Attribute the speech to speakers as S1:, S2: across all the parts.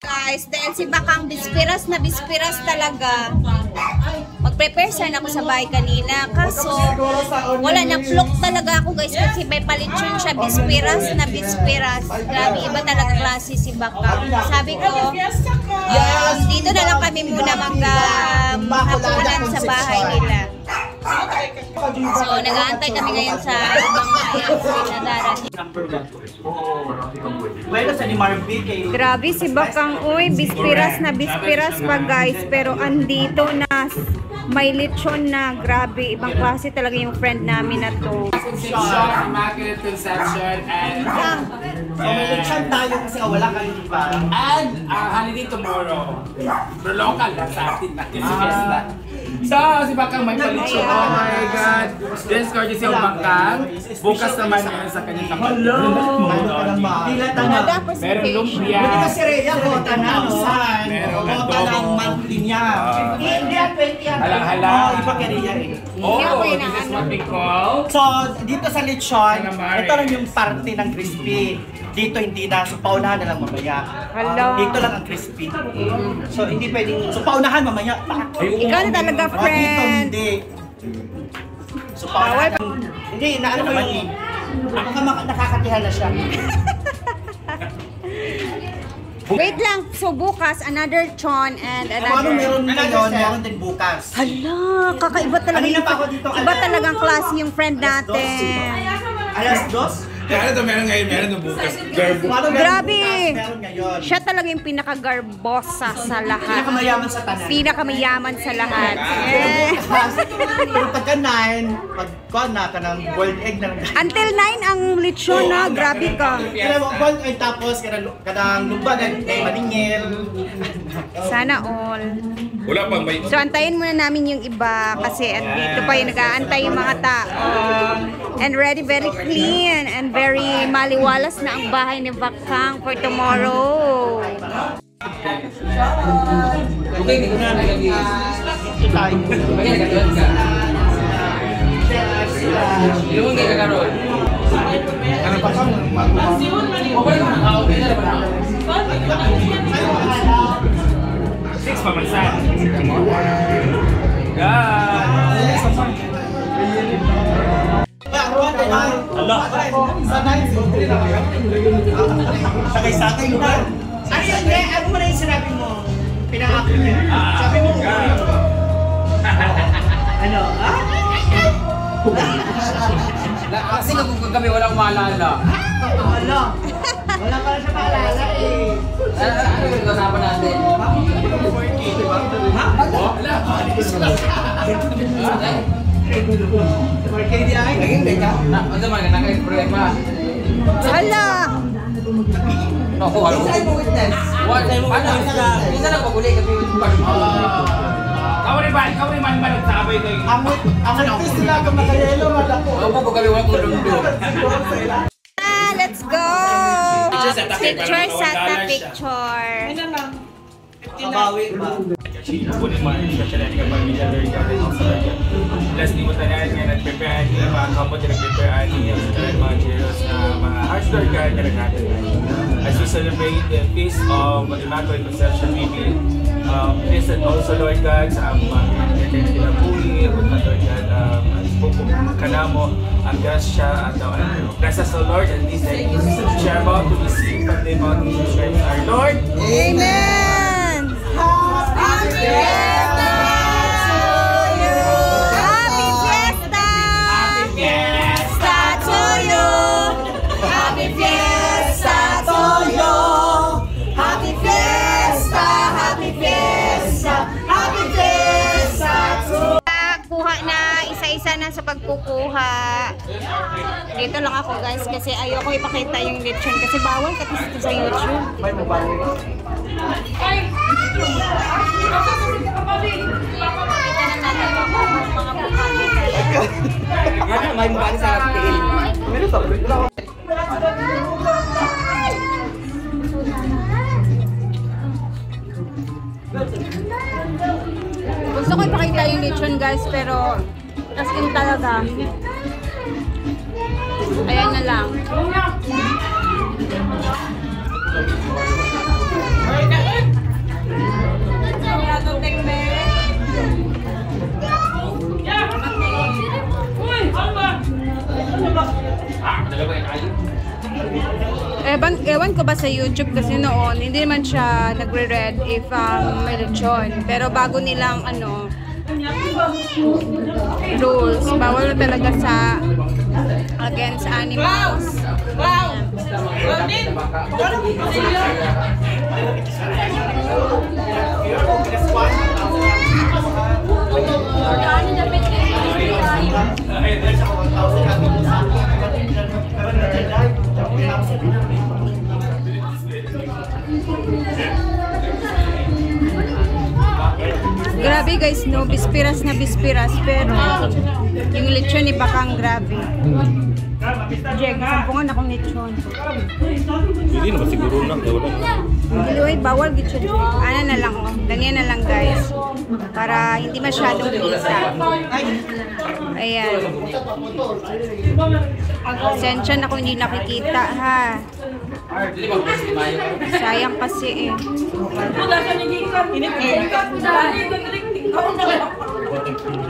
S1: Guys, dahil si Bakang bispiras talaga. Mag-prepare sana ako sa bahay kanina. Kaso, wala nang flok talaga ako guys kasi may palitsyon siya bispiras. Grabe, iba talaga klase si Bakang. Sabi ko, dito na lang kami muna maghapunan sa bahay nila. So, nag-aantay kami ngayon sa ibang pinadaran. Grabe si Bakang, uy, bispiras pa guys, pero andito na, may lechon na, grabe, ibang klase talaga yung friend namin na to.
S2: Immaculate Conception and
S3: may lechon tayo kasi wala kayo diba?
S2: And holiday tomorrow. Pero local lang sa atin na kasi fiesta. So, si Bakang may palitsyon. Oh my God! This courtesy of Bakang. Bukas naman yun sa kanyang kapatid. Meron lumpia.
S3: Hindi kasi Rhea, kota na.
S2: Meron
S3: kota ng monthly niya. Hindi yan, 20 yan.
S2: Hala-hala.
S3: Iba kay Rhea eh.
S2: Oh, this is what we call.
S3: So, dito sa lechon, ito lang yung parte ng crispy. Dito hindi na, so paunahan na lang mamaya. Dito lang ang crispy. So, hindi pwedeng, so paunahan mamaya.
S1: Ikaw na talaga, friend.
S3: Dito hindi. So, paunahan. Hindi, naano naman eh. Baka nakakatihan na siya.
S1: Wait lang, so bukas, another chon and another...
S3: Ano meron ngayon, meron din bukas.
S1: Hala, kakaiba talaga.
S3: Kanina pa ako dito.
S1: Iba talagang klase yung friend natin.
S3: Alas 2?
S2: Kaya ito meron ngayon, meron ng bukas.
S1: Grabe!
S3: Meron ngayon.
S1: Siya talaga yung pinaka-garbosa sa lahat.
S3: Pinakamayaman sa tanan.
S1: Pinakamayaman sa lahat.
S3: Pero pagka 9, pagka na ka ng boiled egg na lang.
S1: Until 9 ang lechon na, grabe ka.
S3: Kaya boiled egg tapos kadang lumbagan, maningil.
S1: Sana all.
S2: Wala pang may...
S1: So antayin muna namin yung iba kasi dito pa yung nag-aantay yung mga tao. And very clean and very maliwalas na ang bahay ni Bakang for tomorrow.
S2: Okay, hindi ko na nagagawin. Iluwang kayo kakaroon. Ano pa sa mga? Okay na naman. 6 pamansan.
S3: Allah. Sanay. Sakay-sakay mo ba? Ano mo na yung sinabi mo? Pinangako niya. Sabi mo, ano?
S2: Kasi kung kami walang maalala.
S3: Wala. Wala pala siya maalala eh.
S2: Ano yung kasapan natin?
S3: Ha?
S2: Wala.
S3: KDI? Naging ka?
S2: Ano man, naka-express pa.
S1: Hala!
S2: Ako, ano? Isa lang pag-uli kami yung Kawari man nagsabay kayo.
S3: Ang artist sila kung nakayelo, wala ko.
S2: Ako po kami walang kulundo.
S1: Let's go! Picture sa picture.
S3: Ano lang? Kabawi ba?
S4: Plus, di mo tanan nga nag-prepare niya, mga kapot na nag-prepare niya sa mga cheers na mga hardstore guard na nag-natin. As we celebrate the feast of Immaculate Conception, we please and also Lord God sa mga pinapuli, Lord God, kanamo, ang grasya at bless us, O Lord, and this day, we are about to receive from the Mount of Jesus Christ, our Lord.
S1: Amen! Happy Fiesta to you! Happy Fiesta!
S2: Happy Fiesta
S1: to you! Happy Fiesta to you! Happy Fiesta! Happy Fiesta! Happy Fiesta to you! Kuha na isa-isa na sa pagkukuha. Dito lang ako guys kasi ayoko ipakita yung lechon kasi bawal kasi ito sa YouTube.
S3: May mukha sa atin. Meron sa
S1: Gusto ko ipakita yung lechon guys pero as in talaga. Ayan na lang.
S2: Ay,
S5: napanood ko ba sa YouTube kasi noon, hindi naman siya nagre-red if may lechon. Pero bago nilang rules, bawal na talaga sa against animals.
S1: Wow!
S5: Grabe guys, no, bispiras na bispiras, pero yung lechon ni bakang grabe. Jeg, sampungan akong lechon.
S4: Hindi naman siguro na.
S5: Anyway, bawal lechon. Ano na lang, ganyan na lang guys. Para hindi masyadong bisa. Ayan. Sensya na kung hindi nakikita ha. Sayang kasi eh.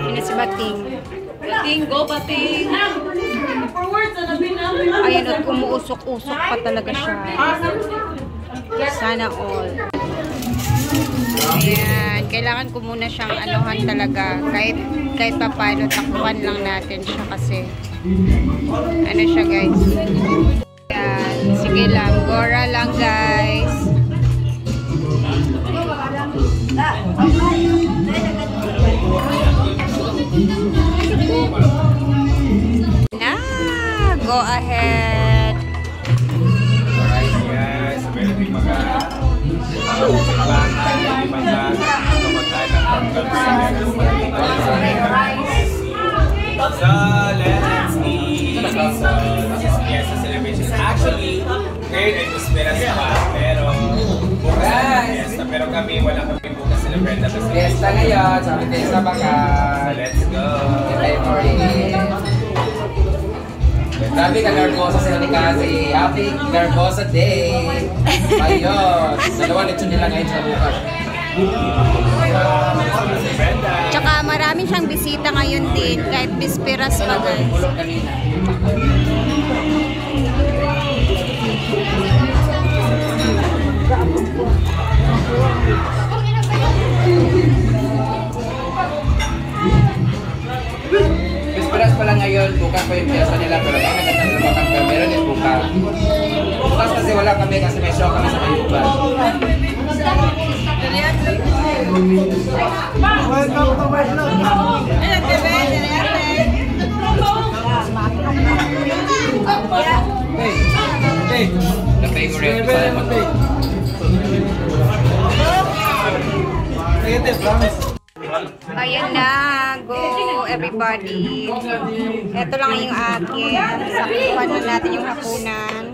S5: Ini si Bating. Bating, go Bating. Ayan, at umuusok-usok pa talaga siya. Sana all. Ayan, kailangan ko muna siyang anuhan talaga. Kahit pa paano, takpan lang natin siya kasi ano siya guys. Ayan, sige lang, gora lang guys. Na, go ahead.
S4: Alright guys, meron din mga so let's eat. So this is Fiesta celebration. Actually, ngayon ay Bisperas pa, pero bukas na Fiesta. Pero kami, wala kami bukas celebrate na Bisperas.
S2: Fiesta ngayon, sabi Fiesta baka.
S4: So let's go.
S2: Grabe ka Garbosa sila ni Kasi. Happy Garbosa Day! Ayun! Dalawa lechon nila ngayon sa bukas.
S5: Tsaka marami siyang bisita ngayon din, kahit bisperas pa guys.
S2: Bisperas pa lang ngayon, bukas pa yung piyasa nila, pero may nagtatalabakan pero meron din bukas. Bukas kasi wala kami kasi may show kami sa Mayuban.
S3: Welcome to my vlog.
S2: The favorite Salmon.
S5: Ayan na, go everybody. Ito lang yung akin. Saktuhan na natin yung hapunan.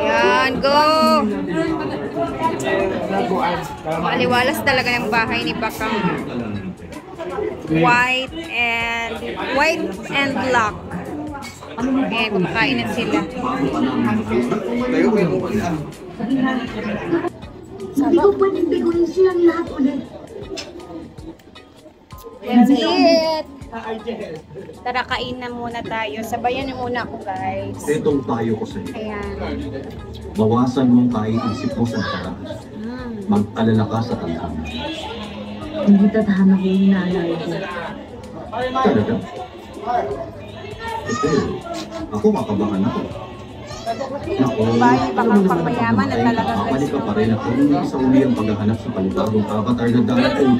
S5: Ayan, go! Maliwalas talaga yung bahay ni Bakang. White and black. Ayan, kumakain na sila.
S6: Hindi ko pwedeng biguin silang lahat ulit.
S5: Let's eat! Tara, kain na muna tayo. Sabayan na muna ako, guys.
S7: Itong tayo ko sa iyo.
S5: Ayan.
S7: Bawasan mong kaiisip mo sa paraan. Magkalala ka sa tandaan.
S6: Hindi tatahanan ko yung naalala ko.
S7: Talaga? Kasi ako makabahan ako. Naku,
S5: Bahay Bakang pagmayaman na talaga, guys.
S7: Kapalik ka pa rin ako sa uli ang paghahanap sa palibagong kakatar na darating.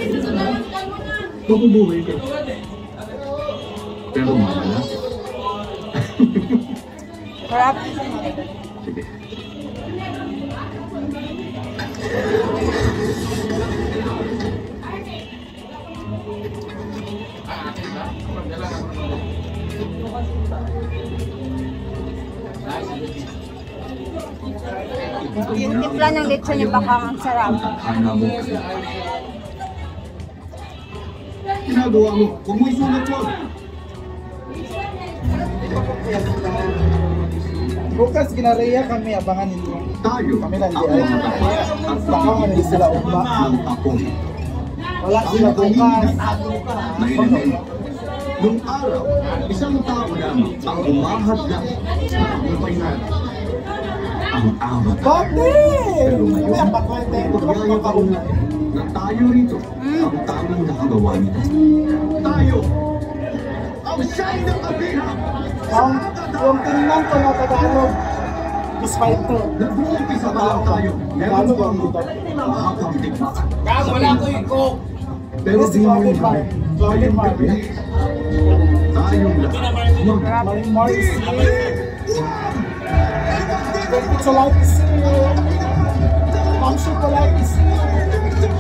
S7: Mabubuhay ka. Pero mamala.
S5: Sarap.
S7: Sige.
S5: Yung timpla ng lechon yung Bakang ang sarap.
S7: Tadhana mo kasi. Ginagawa mo. Huwag mo isulat mo.
S8: Bukas ginaraya kami, abangan ninyo.
S7: Tayo
S8: Kami lang
S7: ang
S8: di ay.
S7: mga tao. At
S8: Baka hindi sila ugma.
S7: ng tapon.
S8: Wala sila bukas.
S7: Nainanay. Nung araw, isang tao lamang ang umahadlang sa tagumpay natin. Ang amat. Pero ngayon, pagyaya pa rin natin na tayo rito ang tamang nakagawa nito. Tayo! Ang siyay ng kabihang!
S8: Yung tingnan ko na Tagalog, despite to.
S7: Nag-uumpisa pa lang tayo. Meron pa ang mahakang digmaan.
S2: Wala ko yung coke.
S7: Pero di mo yun ngayong gabi. Tayong lahat
S8: Marimar is here. Pizza Life is here. Ma'am Chocolate is here.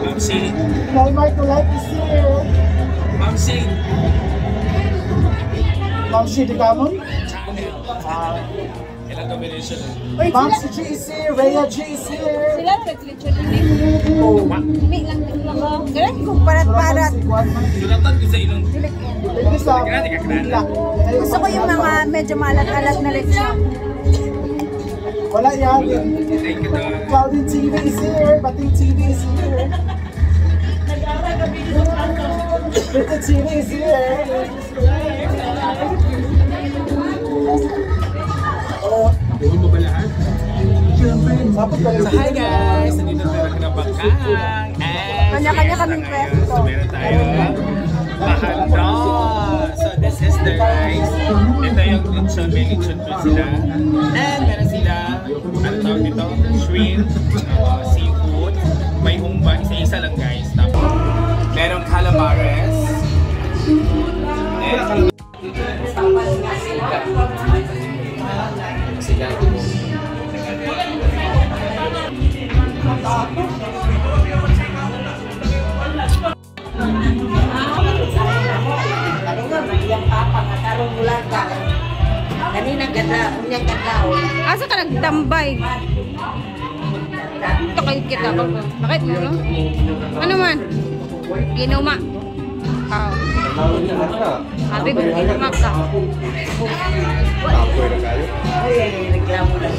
S4: Ma'am Shane.
S8: Marimar Chocolate is here.
S4: Ma'am Shane.
S8: Ma'am Shi, di ka mo?
S4: Ilang combination?
S8: Ma'am G is here. Rhea G is here.
S1: Sila nag-lechon ini.
S8: Oh,
S1: Hindi lang lang. Ganun kung parat-parat.
S4: Sunatan ko sa ilong.
S8: Hindi sa Bila.
S1: Gusto ko yung mga medyo malat-alat na lechon.
S8: Wala yan.
S4: Thank you, Dad.
S8: Clouding TV is here. Bating TV is here. Little TV is here.
S4: Buong mo ba lahat?
S8: Dapat kayo
S4: So hi guys! Nandito tayo na Bakang.
S1: Kanya-kanya kaming pwesto.
S4: So meron tayo Bahandong. So this is the rice. Ito yung lechon. May lechon po sila. And meron sila, ano tawag dito? Shrimp, seafood. May humba. Isa-isa lang guys. Tapos merong calamares. And
S1: Kanina ganda, unyang ganda.
S5: Asa ka nagtambay? Ito kayo kita ba? Bakit mo, no? Ano man? Ginuma. Sabi ko, ginuma ka.
S1: Ay, reklamo lang.